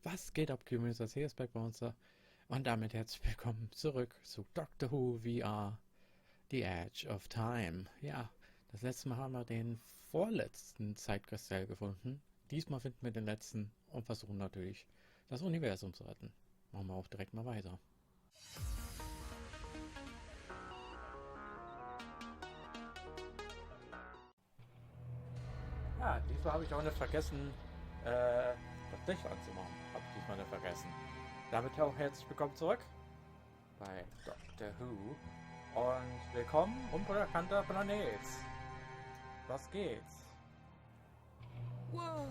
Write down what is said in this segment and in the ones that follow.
Was geht ab, Community? Hier ist Backbouncer und damit herzlich willkommen zurück zu Doctor Who VR, The Edge of Time. Ja, das letzte Mal haben wir den vorletzten Zeitkristall gefunden. Diesmal finden wir den letzten und versuchen natürlich, das Universum zu retten. Machen wir auch direkt mal weiter. Ja, diesmal habe ich auch nicht vergessen, das Licht anzumachen. Habe ich diesmal nicht vergessen. Damit auch herzlich willkommen zurück bei Doctor Who und willkommen unbekannter Planet. Was geht's? Whoa!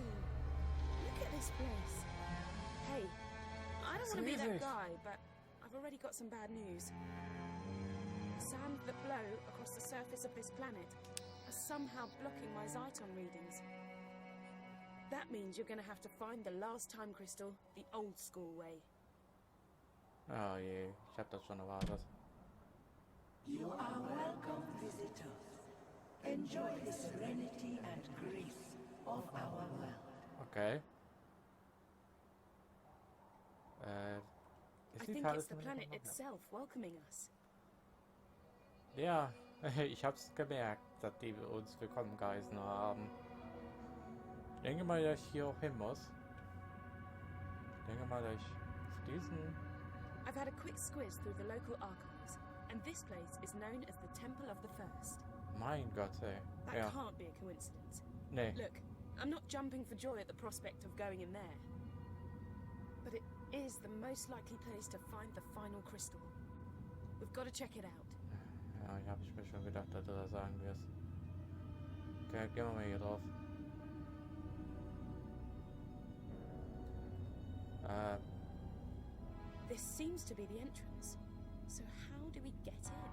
Look at this place. Hey, I don't want to be that guy, but I've already got some bad news. The sand that blow across the surface of this planet are somehow blocking my Zyton readings. That means you're going to have to find the last time crystal the old school way. Oh je, ich hab das schon erwartet. You are welcome, visitors. Enjoy the serenity and grace of our world. Okay. I think it's the planet itself welcoming us. Ja, ich hab's gemerkt, seitdem wir uns willkommen geheißen haben. Ich denke mal, dass ich hier auch hin muss. Ich denke mal, dass ich auf diesen... I've had a quick squiz through the local archives, and this place is known as the Temple of the First. Mein Gott, ey. That Ja. can't be a coincidence. Nee. Look, I'm not jumping for joy at the prospect of going in there. But it is the most likely place to find the final crystal. We've got to check it out. Ja, ich habe mir schon gedacht, dass du das sagen wirst. Okay, gehen wir mal hier drauf. This seems to be the entrance. So how do we get in?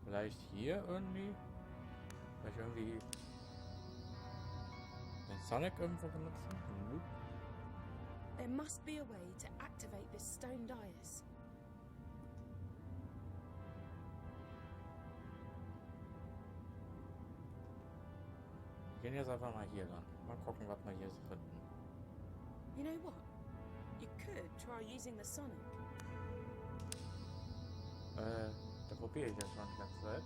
Vielleicht hier irgendwie? Vielleicht irgendwie den Sonic irgendwo benutzen? Nope. There must be a way to activate this stone dais. Wir gehen jetzt einfach mal hier lang. Mal gucken, was wir hier so finden. You know what? You could try using the Sonic. Da probiere ich jetzt schon die ganze Zeit.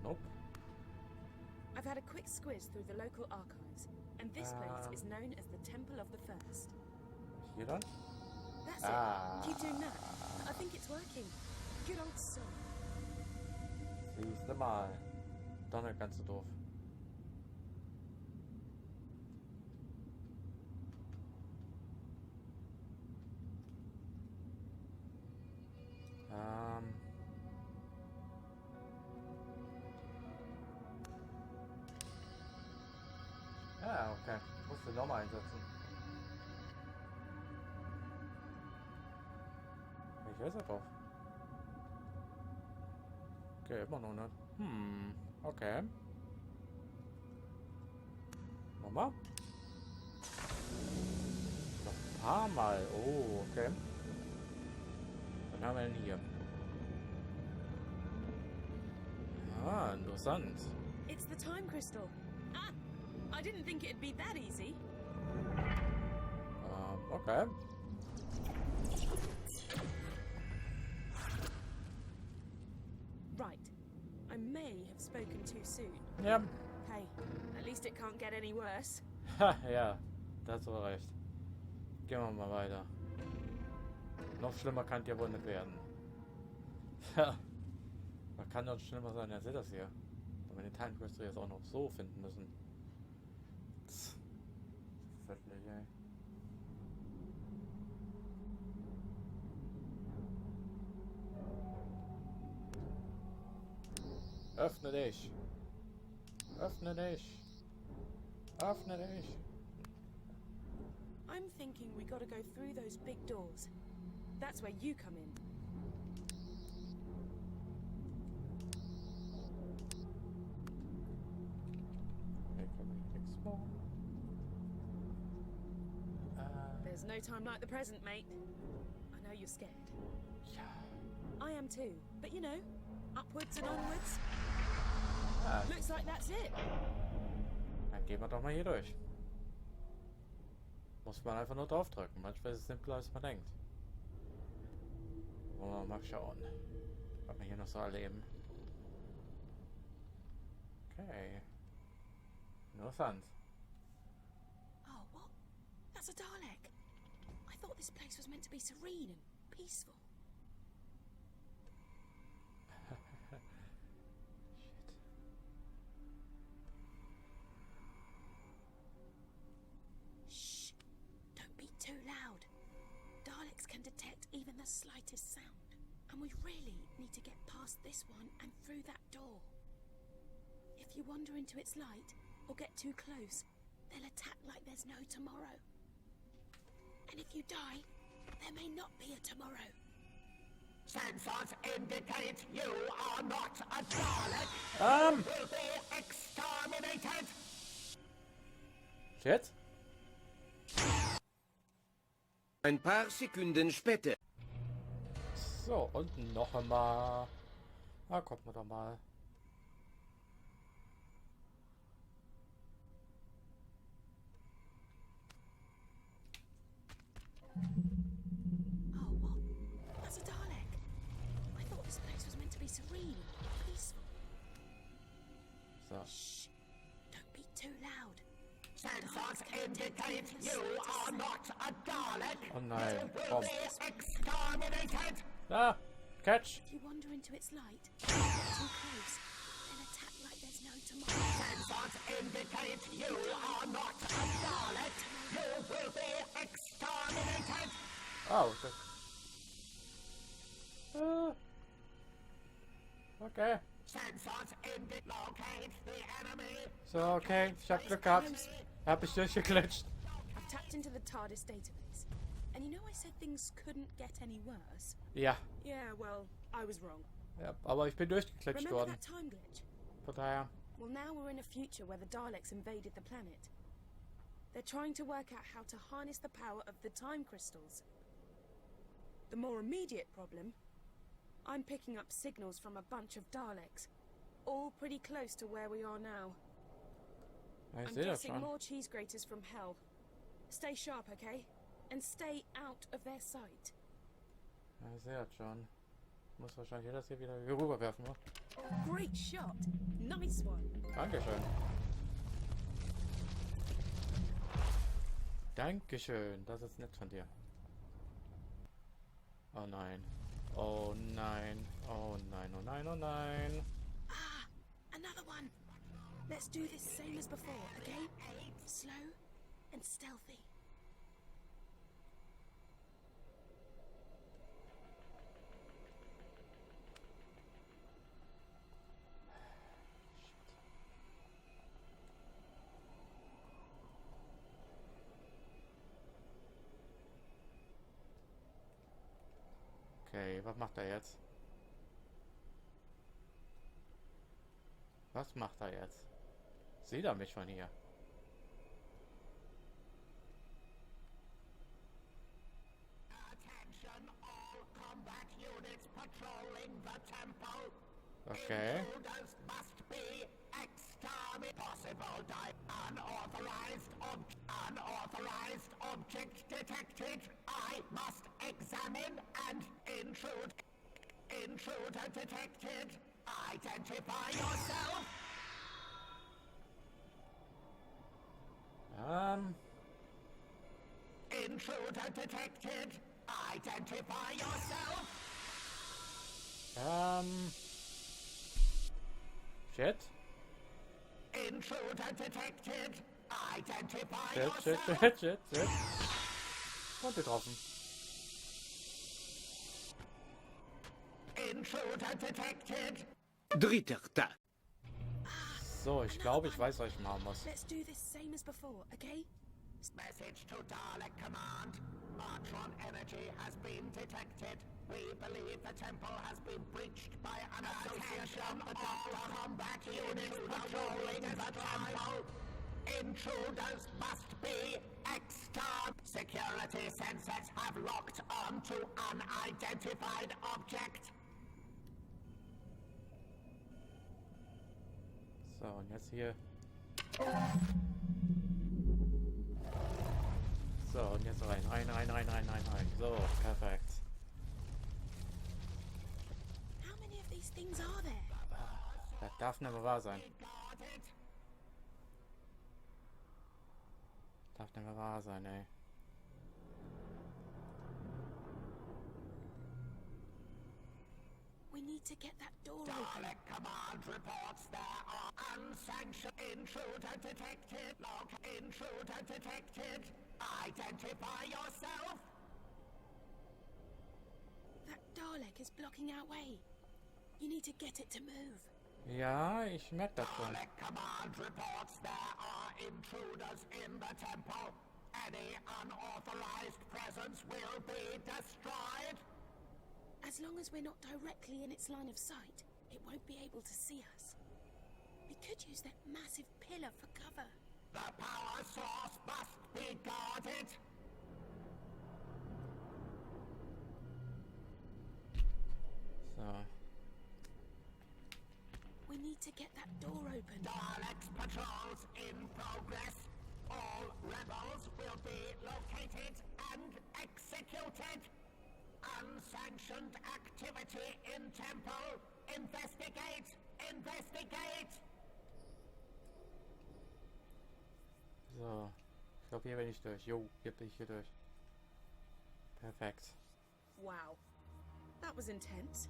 Nope. I've had a quick squiz through the local archives, and this place is known as the Temple of the First. Hier dann? That's it. Keep doing that. I think it's working. Good old Sonic. Siehste mal. Doch nicht ganz so doof. Ja, okay. Ich musste nochmal einsetzen. Ich weiß drauf. Okay, immer noch nicht. Okay. Nochmal? Noch ein paar Mal. Oh, okay. Was haben wir denn hier? Ah, interessant. It's the time crystal. Ah! I didn't think it'd be that easy. Okay. Right. I may have spoken too soon. Ja. Hey, at least it can't get any worse. Ha, ja. Das war recht. Gehen wir mal weiter. Noch schlimmer kann ja wohl nicht werden. Ha. Man kann doch schlimmer sein als das hier. Wenn wir den Time Crystal jetzt auch noch so finden müssen. Völlig, ey. Öffne dich! Öffne dich! Öffne dich! I'm thinking we gotta go through those big doors. That's where you come in. There's no time like the present, mate. I know you're scared. Ja. I am too, but you know, upwards and onwards. Looks Looks like that's it. Dann gehen wir doch mal hier durch. Muss man einfach nur draufdrücken. Manchmal ist es simpler, als man denkt. Oh, mal schauen, was wir hier noch so erleben. Okay. Interessant. Oh, what? That's a Dalek. I thought this place was meant to be serene and peaceful. Shh. Don't be too loud. Daleks can detect even the slightest sound. And we really need to get past this one and through that door. If you wander into its light or get too close, they'll attack like there's no tomorrow. And if you die, there may not be a tomorrow. Sensors indicate you are not a Dalek. You will be exterminated. Shit. Ein paar Sekunden später. So, und noch einmal. Na, gucken wir doch mal. Oh, what? That's a Dalek. I thought this place was meant to be serene and peaceful. So. Shh. Don't be too loud. Sensors indicate you are not a Dalek. Oh nein, You will komm. be exterminated. Ah, catch. If you wander into its light, or get too close, they'll attack like there's no tomorrow. Sensors indicate you are not a Dalek. You will be exterminated. Oh, okay. Sensors indicate the enemy. So, okay. Ich hab Glück gehabt. Hab ich durchgeklitscht. I've tapped into the TARDIS database. And you know I said things couldn't get any worse? Ja. Yeah, well, I was wrong. Ja, aber ich bin durchgeklitscht Remember worden. that time glitch? Von daher. Well, now we're in a future where the Daleks invaded the planet. They're trying to work out how to harness the power of the time crystals. The more immediate problem, I'm picking up signals from a bunch of Daleks, all pretty close to where we are now. Ich I'm sehe das guessing schon. more cheese graters from hell. Stay sharp, okay? And stay out of their sight. Ja, ich sehe das schon. Muss wahrscheinlich das hier wieder rüberwerfen, ne? Great shot. Nice one. Dankeschön. Dankeschön. Das ist nett von dir. Oh nein. Oh nein. Oh nein, oh nein, oh nein. Ah, another one. Let's do this same as before, okay? Slow and stealthy. Okay, was macht er jetzt? Was macht er jetzt? Sieht er mich von hier? Attention all combat units patrolling the temple. Okay. Intruders must be exterminated. Possible unauthorized object detected. I must examine and intruder detected. Identify yourself. Intruder detected. Identify yourself. Shit. Intruder detected. Identify Shit, shit, yourself. shit, shit, shit. Und getroffen. Intruder detected. Dritter Tag. So, ich glaube, ich weiß, was ich machen muss. Let's do this same as before, okay? Message to Dalek Command. Artron energy has been detected. We believe the temple has been breached by an association of combat units patrolling the temple. Intruders must be exterminated. Security sensors have locked onto unidentified object. So, und jetzt hier. So, und jetzt rein. Rein. So, perfekt. How many of these things are there? Das darf nicht mehr wahr sein. Darf nicht mehr wahr sein, ey. We need to get that door open. Dalek command reports there are unsanctioned intruder detected. Log intruder detected. Identify yourself. That Dalek is blocking our way. You need to get it to move. Ja, ich merke das schon. Dalek command reports there are intruders in the temple. Any unauthorized presence will be destroyed. As long as we're not directly in its line of sight, it won't be able to see us. We could use that massive pillar for cover. The power source must be guarded. So. We need to get that door open. Dalek's patrols in progress. All rebels will be located and executed. Unsanctioned activity in temple. Investigate! Investigate! So. Ich glaube, hier bin ich durch. Jo, hier bin ich hier durch. Perfekt. Wow. That was intense.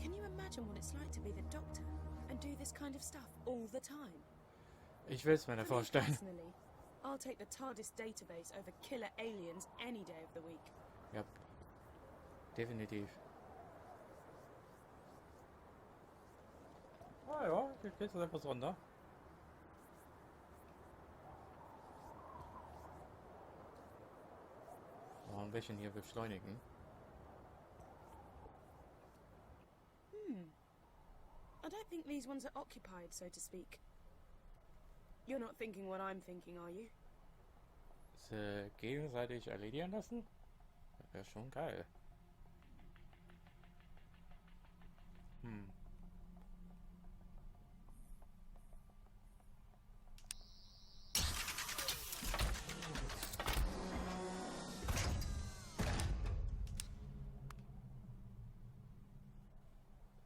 Can you imagine what it's like to be the Doctor and do this kind of stuff all the time? Ich will es mir nicht For me vorstellen. personally, I'll take the TARDIS database over killer aliens any day of the week. Ja. Definitiv. Ah ja, hier geht's etwas runter. Warum will ich denn hier beschleunigen? I don't think these ones are occupied, so to speak. You're not thinking what I'm thinking, are you? Se gegenseitig erledigen lassen? Das wäre schon geil.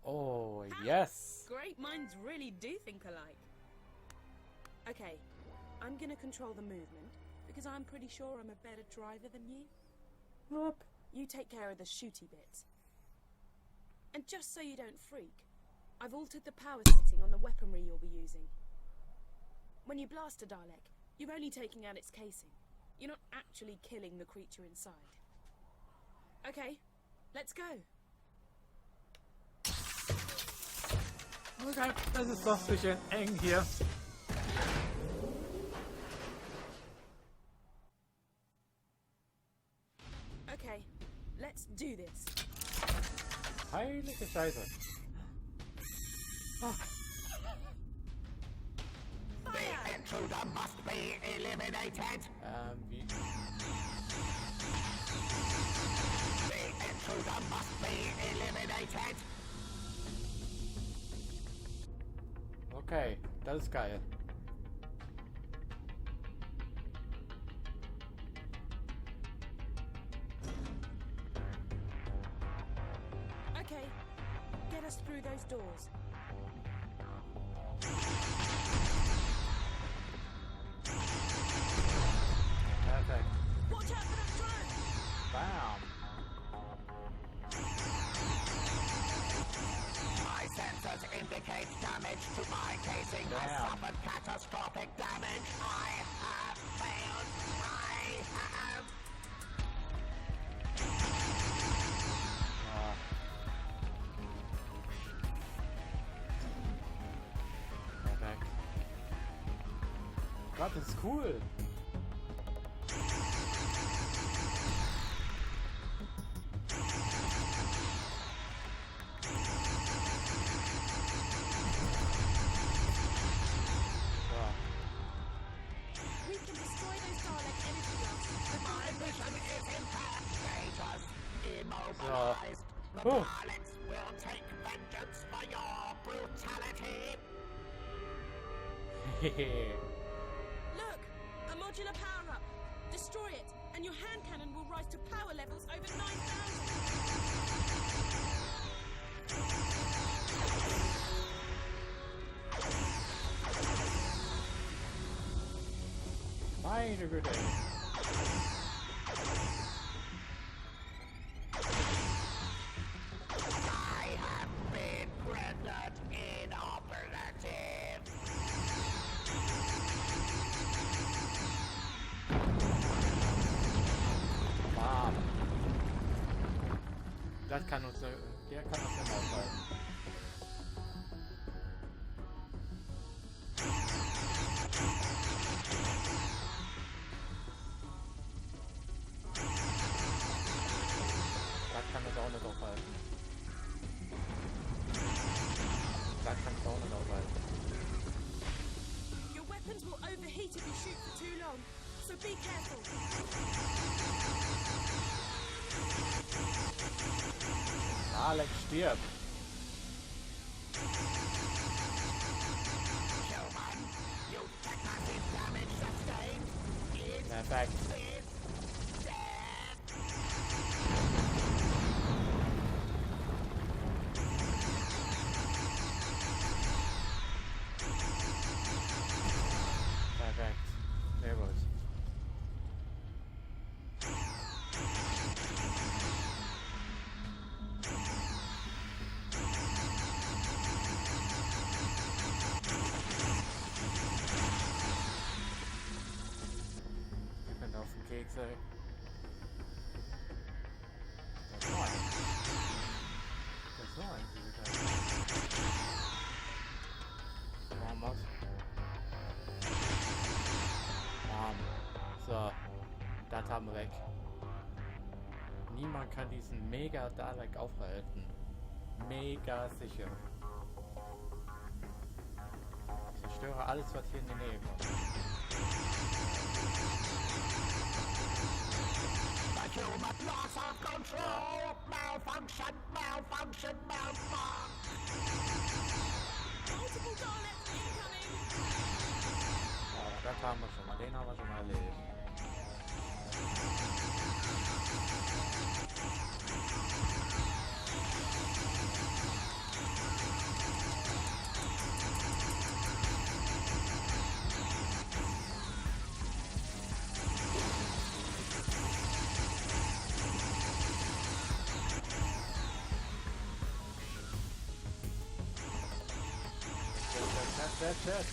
Oh, yes! Great minds really do think alike. Okay, I'm gonna control the movement, because I'm pretty sure I'm a better driver than you. Whoop. You take care of the shooty bits. And just so you don't freak, I've altered the power setting on the weaponry you'll be using. When you blast a Dalek, you're only taking out its casing. You're not actually killing the creature inside. Okay, let's go. Okay, das ist doch ein bisschen eng hier. Okay, let's do this. Heilige Scheiße. Ah. The intruder must be eliminated. Wie? The intruder must be eliminated. Okay, das ist geil. Okay, get us through those doors. Perfekt. Watch out for that drone! Bam. My sensors indicate damage to my casing. I Damn. suffered catastrophic damage. I have failed. I have... Ah. Perfekt. Gott, das ist cool. We can destroy those Dalek energy blocks. My mission is intact. They just immobilized. The Oh. Daleks will take vengeance for your brutality. Look! A modular power-up! Destroy it, and your hand cannon will rise to power levels over 9,000! Meine Güte. I have been rendered inoperative. Bam. Das kann uns, der kann uns immer aufhalten. Das kann uns auch nicht aufhalten. Das kann uns auch nicht aufhalten. Your weapons will overheat if you shoot for too long, so be careful. Alex stirbt. Human, you take massive damage sustained. It Perfekt. is dead. Perfekt. Sehr gut. Ich bin auf den Keks, ey. Das ist so ein. Das ist so ein Güter. Machen wir's. Bam. So. Das haben wir weg. Niemand kann diesen mega Dalek aufhalten. Mega sicher. Ich zerstöre alles, was hier in die Nähe kommt. The human loss of control. Malfunction, malfunction, malfunction. Multiple Daleks incoming! Ja, das haben wir schon mal. Den haben wir schon mal erledigt. That's.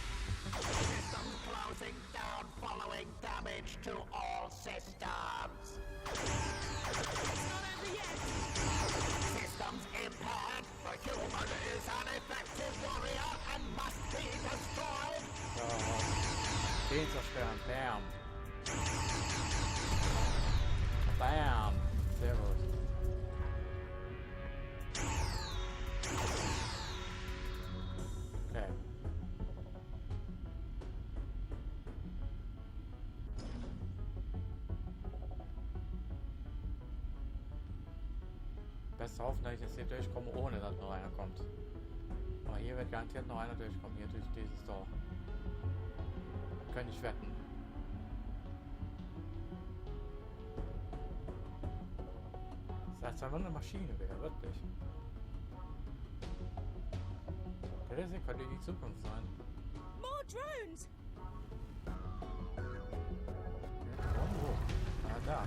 Systems closing down following damage to all systems. It's not over yet! Systems impaired. The human is an effective warrior and must be destroyed. So. Den zerstören. Bam. Bam. Sehr gut. Okay. Beste hoffen, dass ich jetzt hier durchkomme, ohne dass noch einer kommt. Aber hier wird garantiert noch einer durchkommen, hier durch dieses Tor. Kann ich wetten. Das heißt, wenn man eine Maschine wäre, wirklich. Das könnte die Zukunft sein. More drones! Irgendwo. Ah, da.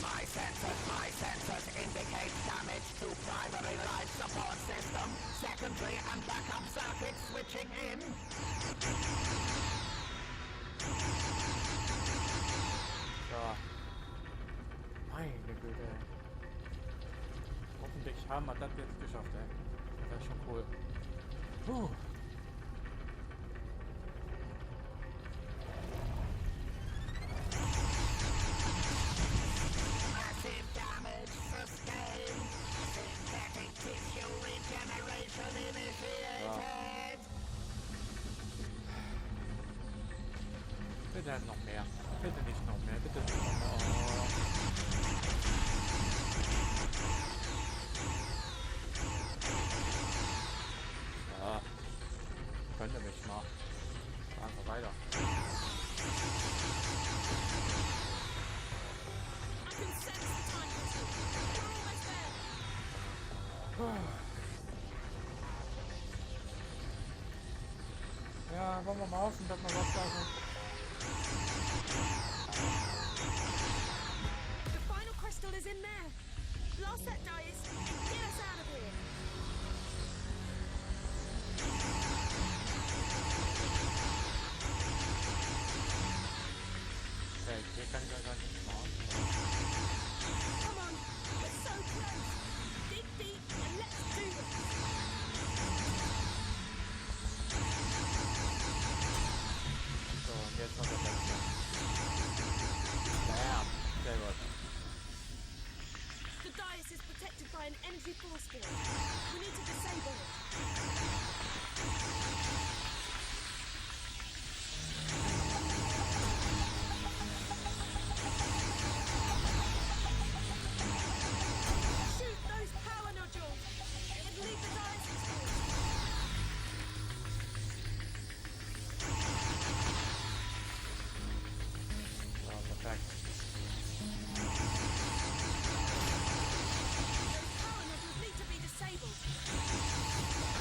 My sensors indicate damage to primary life support system, secondary and backup circuits switching in. So. Meine Güte. Hoffentlich haben wir das jetzt geschafft, ey. Das ist schon cool. Puh. Massive damage sustained. Synthetic tissue regeneration. Bitte noch mehr. Bitte nicht noch mehr. Bitte nicht noch mehr. Oh. Ja. Könnte mich mal. Einfach weiter. Ja, wollen wir mal hoffen, dass wir was sagen. The final crystal is in there. Blast that dice and get us out of here. Okay, hier kann ich ja gar nicht machen. Come on, we're so close. Dig deep and let's do this. So, und jetzt noch der letzte. Bam, sehr gut. The dais is protected by an energy force field. We need to disable it. Shoot those power nodules and leave the dais exposed. So, perfekt. Those power nodules need to be disabled.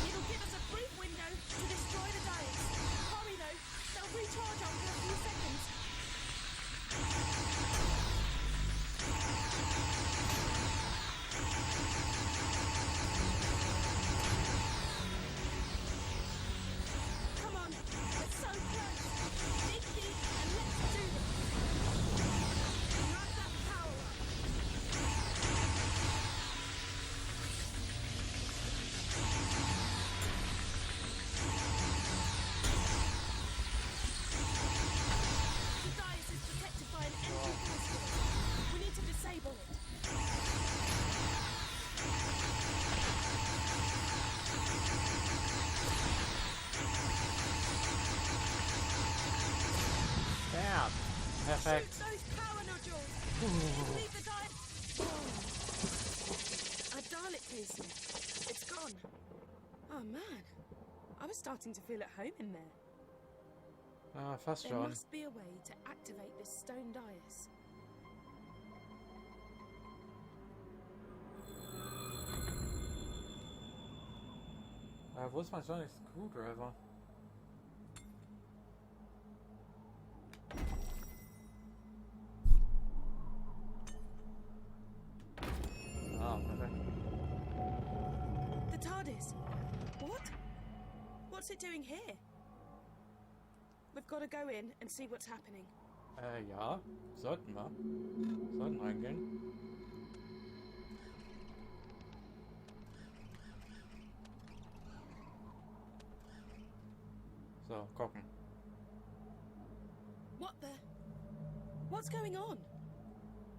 It'll give us a brief window to destroy the dais. Hurry though, they'll recharge after a few seconds. Come on, we're so close. Dig deep and let's do this. Grab that power up. The dais is protected by an energy force field. We need to disable it. Bam, perfekt. Shoot those power nodules. And leave the Dalek. A Dalek casing. It's gone. Oh man, I was starting to feel at home in there. Ah, fast There schon. must be a way to activate this stone dais. Wo ist mein Sonic Screwdriver? Ah, perfekt. The TARDIS. What? What's it doing here? We've got to go in and see what's happening. Ja, sollten wir. Sollten reingehen. So, gucken. What the? What's going on?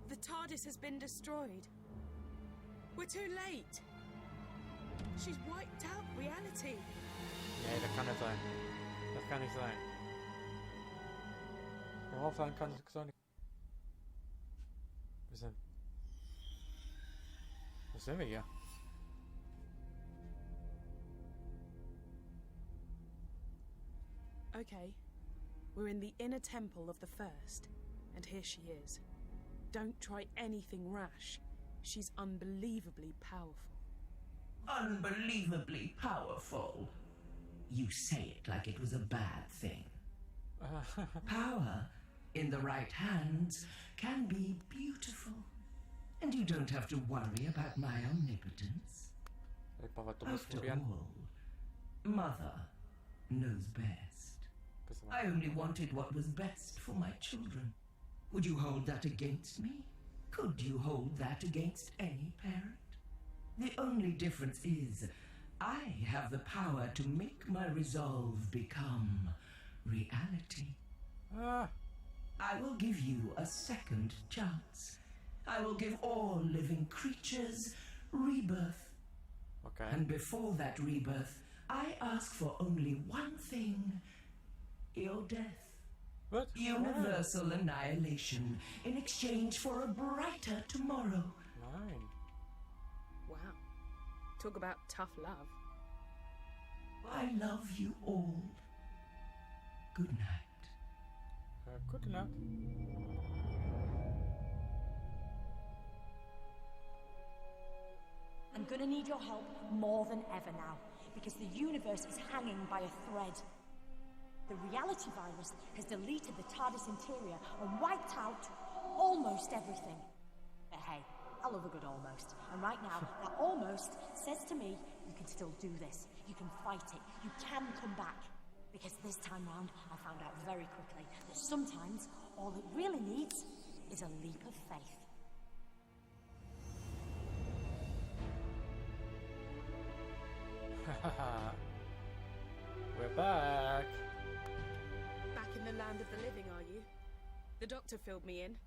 The TARDIS has been destroyed. We're too late. She's wiped out reality. Nee, das kann nicht sein. Das kann nicht sein. Worauf sein kann Sonic. Wo sind wir hier? Okay, we're in the inner temple of the First, and here she is. Don't try anything rash. She's unbelievably powerful. Unbelievably powerful. You say it like it was a bad thing. Power, in the right hands, can be beautiful. And you don't have to worry about my omnipotence. After all, Mother knows best. I only wanted what was best for my children. Would you hold that against me? Could you hold that against any parent? The only difference is, I have the power to make my resolve become reality. I will give you a second chance. I will give all living creatures rebirth. Okay. And before that rebirth, I ask for only one thing: your death. What? Universal annihilation in exchange for a brighter tomorrow. Nein. Wow. Talk about tough love. I love you all. Good night. Gute Nacht. I'm gonna need your help more than ever now, because the universe is hanging by a thread. The reality virus has deleted the TARDIS interior and wiped out almost everything. But hey, I love a good almost. And right now, that almost says to me, you can still do this. You can fight it. You can come back. Because this time round, I found out very quickly that sometimes all it really needs is a leap of faith. We're back. Back in the land of the living, are you? The doctor filled me in.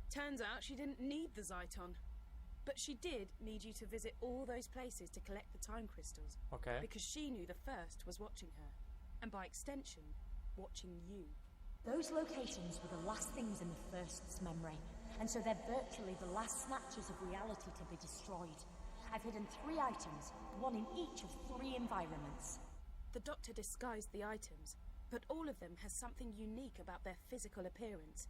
Turns out she didn't need the Zyton. But she did need you to visit all those places to collect the time crystals. Okay. Because she knew the First was watching her. And by extension, watching you. Those locations were the last things in the First's memory. And so they're virtually the last snatches of reality to be destroyed. I've hidden 3 items, one in each of 3 environments. The doctor disguised the items, but all of them has something unique about their physical appearance.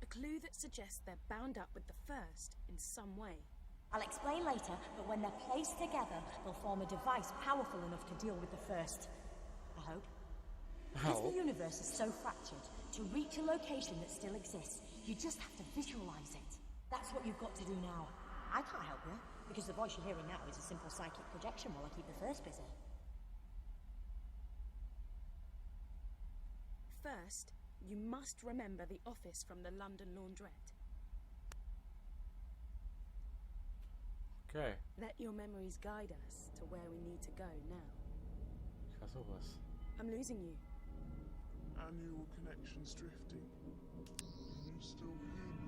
A clue that suggests they're bound up with the First in some way. I'll explain later, but when they're placed together, they'll form a device powerful enough to deal with the First. I hope. Because the universe is so fractured, to reach a location that still exists, you just have to visualize it. That's what you've got to do now. I can't help you, because the voice you're hearing now is a simple psychic projection while I keep the First busy. First, you must remember the office from the London laundrette. Okay. Let your memories guide us to where we need to go now. Ich versuche es. I'm losing you. Annual connections drifting. Can you still hear me?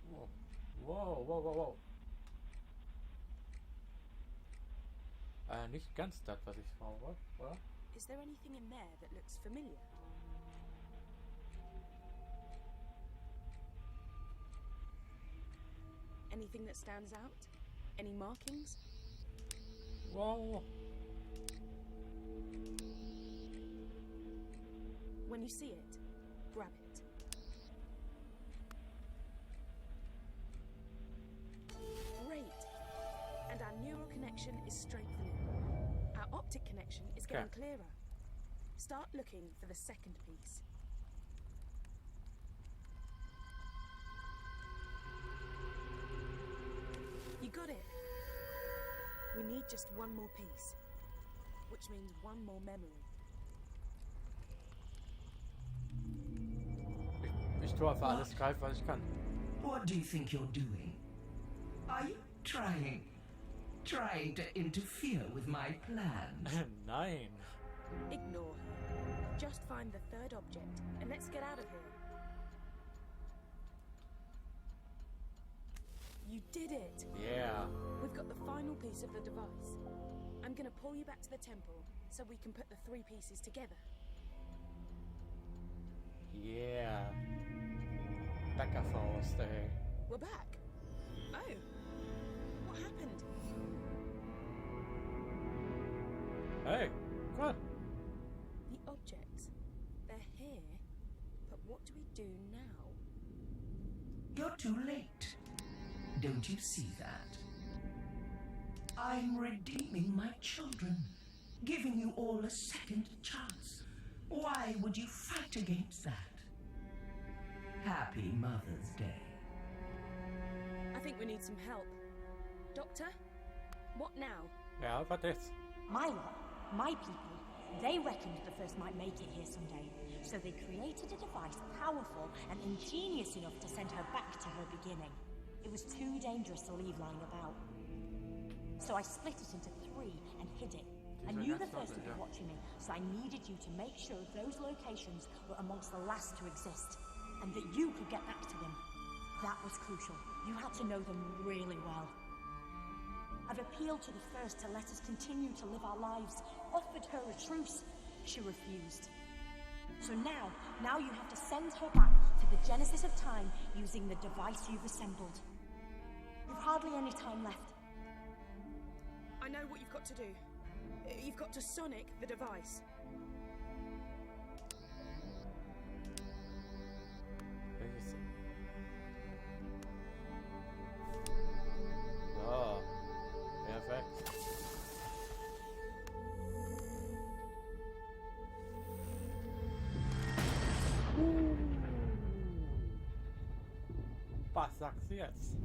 Wow. Wow, wow, wow, wow. Nicht ganz das, was ich brauche, oder? Is there anything in there that looks familiar? Anything that stands out? Any markings? Wow. When you see it, grab it. Great! And our neural connection is strengthening. Our optic connection is getting clearer. Start looking for the second piece. You got it. We need just one more piece, which means one more memory. Ich tue einfach alles greifen, was ich kann. What do you think you're doing? Are you trying to interfere with my plans? Nein. Ignore her. Just find the third object, and let's get out of here. You did it! Yeah. We've got the final piece of the device. I'm gonna pull you back to the temple so we can put the 3 pieces together. Yeah. Bäckerfaust, ey. We're back. Oh. What happened? Hey, come on. The objects. They're here. But what do we do now? You're too late. Don't you see that? I'm redeeming my children, giving you all a second chance. Why would you fight against that? Happy Mother's Day. I think we need some help. Doctor? What now? Ja, was jetzt? My lot, my people, they reckoned the First might make it here someday. So they created a device powerful and ingenious enough to send her back to her beginning. It was too dangerous to leave lying about. So I split it into 3 and hid it. I knew the First would be watching me, so I needed you to make sure those locations were amongst the last to exist, and that you could get back to them. That was crucial. You had to know them really well. I've appealed to the First to let us continue to live our lives, offered her a truce. She refused. So now you have to send her back to the genesis of time using the device you've assembled. You've hardly any time left. I know what you've got to do. You've got to sonic the device. So, perfekt. Was sagst du jetzt?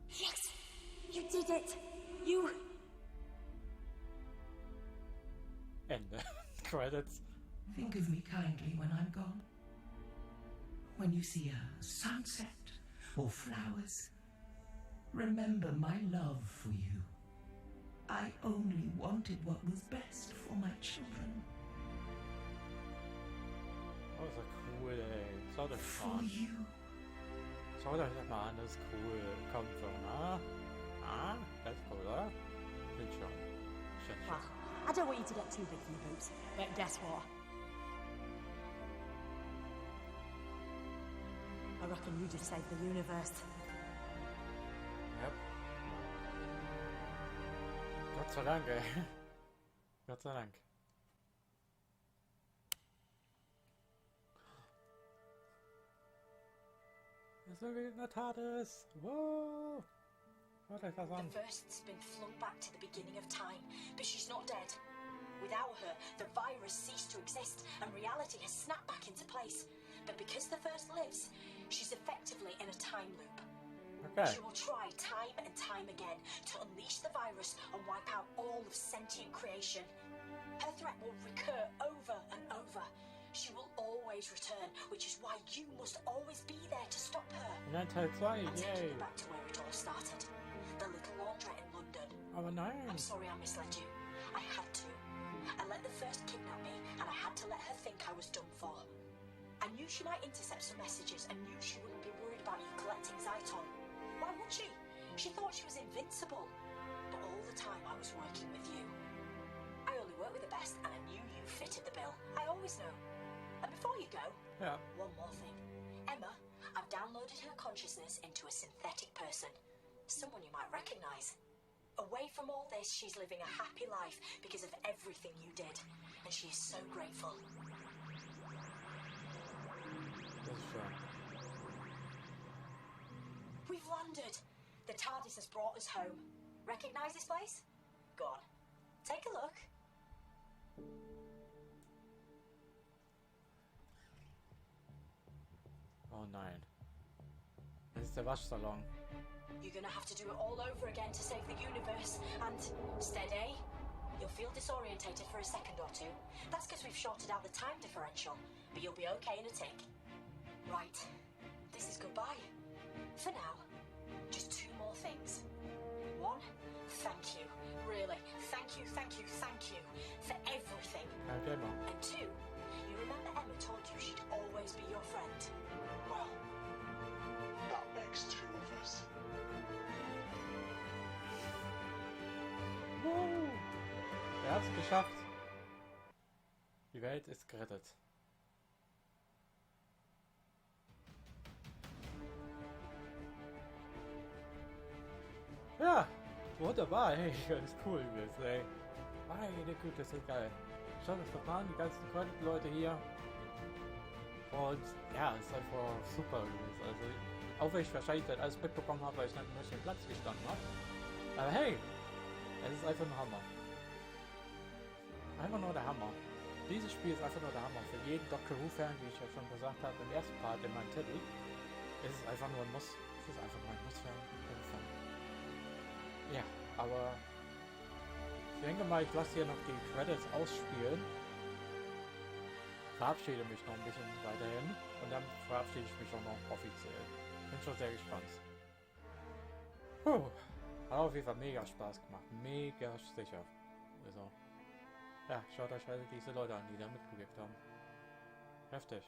Yes! You did it! You... Ende. Credits. Think of me kindly when I'm gone. When you see a sunset or flowers, remember my love for you. I only wanted what was best for my children. Oh, ist ja cool, ey. Schaut euch das mal For an. you. Schaut euch das mal an, das ist cool. Kommt so, ne? Ah, das ist cool, oder? Bin schon. Schön, Well, schön. I don't want you to get too big for your boots, but guess what? I reckon you just saved the universe. Yep. Gott sei Dank, ey. Gott sei Dank. Das ist wie in der Tat ist. Wow. Schaut euch das an. The First's been flung back to the beginning of time, but she's not dead. Without her, the virus ceased to exist, and reality has snapped back into place. But because the First lives, she's effectively in a time loop. Okay. She will try time and time again to unleash the virus and wipe out all of sentient creation. Her threat will recur over and over. She will always return, which is why you must always be there to stop her. Und dann Teil 2, I'm taking yay. you back to where it all started. The little laundrette in London. Aber nein. I'm sorry I misled you. I had to. I let the First kidnap me, and I had to let her think I was done for. I knew she might intercept some messages and knew she wouldn't be worried about you collecting Zyton. Why would she? She thought she was invincible. But all the time I was working with you. I only work with the best, and I knew you fitted the bill. I always know. And before you go, Ja. one more thing. Emma, I've downloaded her consciousness into a synthetic person. Someone you might recognize. Away from all this, she's living a happy life because of everything you did. And she is so grateful. Das ist schön. We've landed. The TARDIS has brought us home. Recognize this place? Go on. Take a look. Oh nein. Das ist der Waschsalon. You're gonna have to do it all over again to save the universe. And steady. You'll feel disorientated for a second or two. That's because we've shorted out the time differential. But you'll be okay in a tick. Right. This is goodbye. For now. Just two more things. One, thank you. Really, thank you, thank you, thank you for everything. Kein Thema. And two, you remember Emma told you she'd always be your friend? Well, that makes two of us. Er hat's geschafft. Die Welt ist gerettet. Ja, wunderbar. Hey, ganz cool gewesen, ey. Meine Güte, ist das geil. Schaut euch doch mal an, die ganzen Credit-Leute hier. Und ja, es ist einfach super gewesen. Also, auch wenn ich wahrscheinlich das alles mitbekommen habe, weil ich nicht mehr auf dem Platz gestanden habe. Aber hey, es ist einfach ein Hammer. Einfach nur der Hammer. Dieses Spiel ist einfach nur der Hammer. Für jeden Doctor Who-Fan, wie ich ja schon gesagt habe, im ersten Part in meinem Titel, ist es einfach nur ein Muss. Es ist einfach nur ein Muss-Fan. Ja, aber ich denke mal, ich lasse hier noch die Credits ausspielen. Verabschiede mich noch ein bisschen weiterhin und dann verabschiede ich mich auch noch offiziell. Bin schon sehr gespannt. Puh, hat auf jeden Fall mega Spaß gemacht. Mega sicher. Also, Ja, schaut euch halt diese Leute an, die da mitgewirkt haben. Heftig.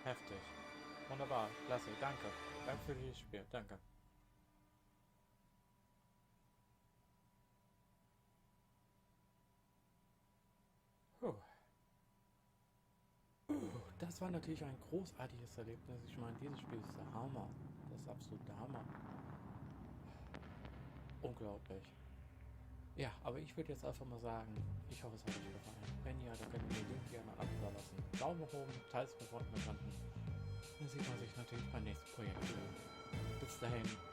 Heftig. Wunderbar. Klasse. Danke. Danke für dieses Spiel. Danke. Das war natürlich ein großartiges Erlebnis. Ich meine, dieses Spiel ist der Hammer. Das ist absolut der Hammer. Unglaublich. Ja, aber ich würde jetzt einfach mal sagen, ich hoffe, es hat euch gefallen. Wenn ja, dann könnt ihr den Link gerne ablassen. Daumen hoch, teilt es mit Freunden und Bekannten. Dann sieht man sich natürlich beim nächsten Projekt wieder. Bis dahin.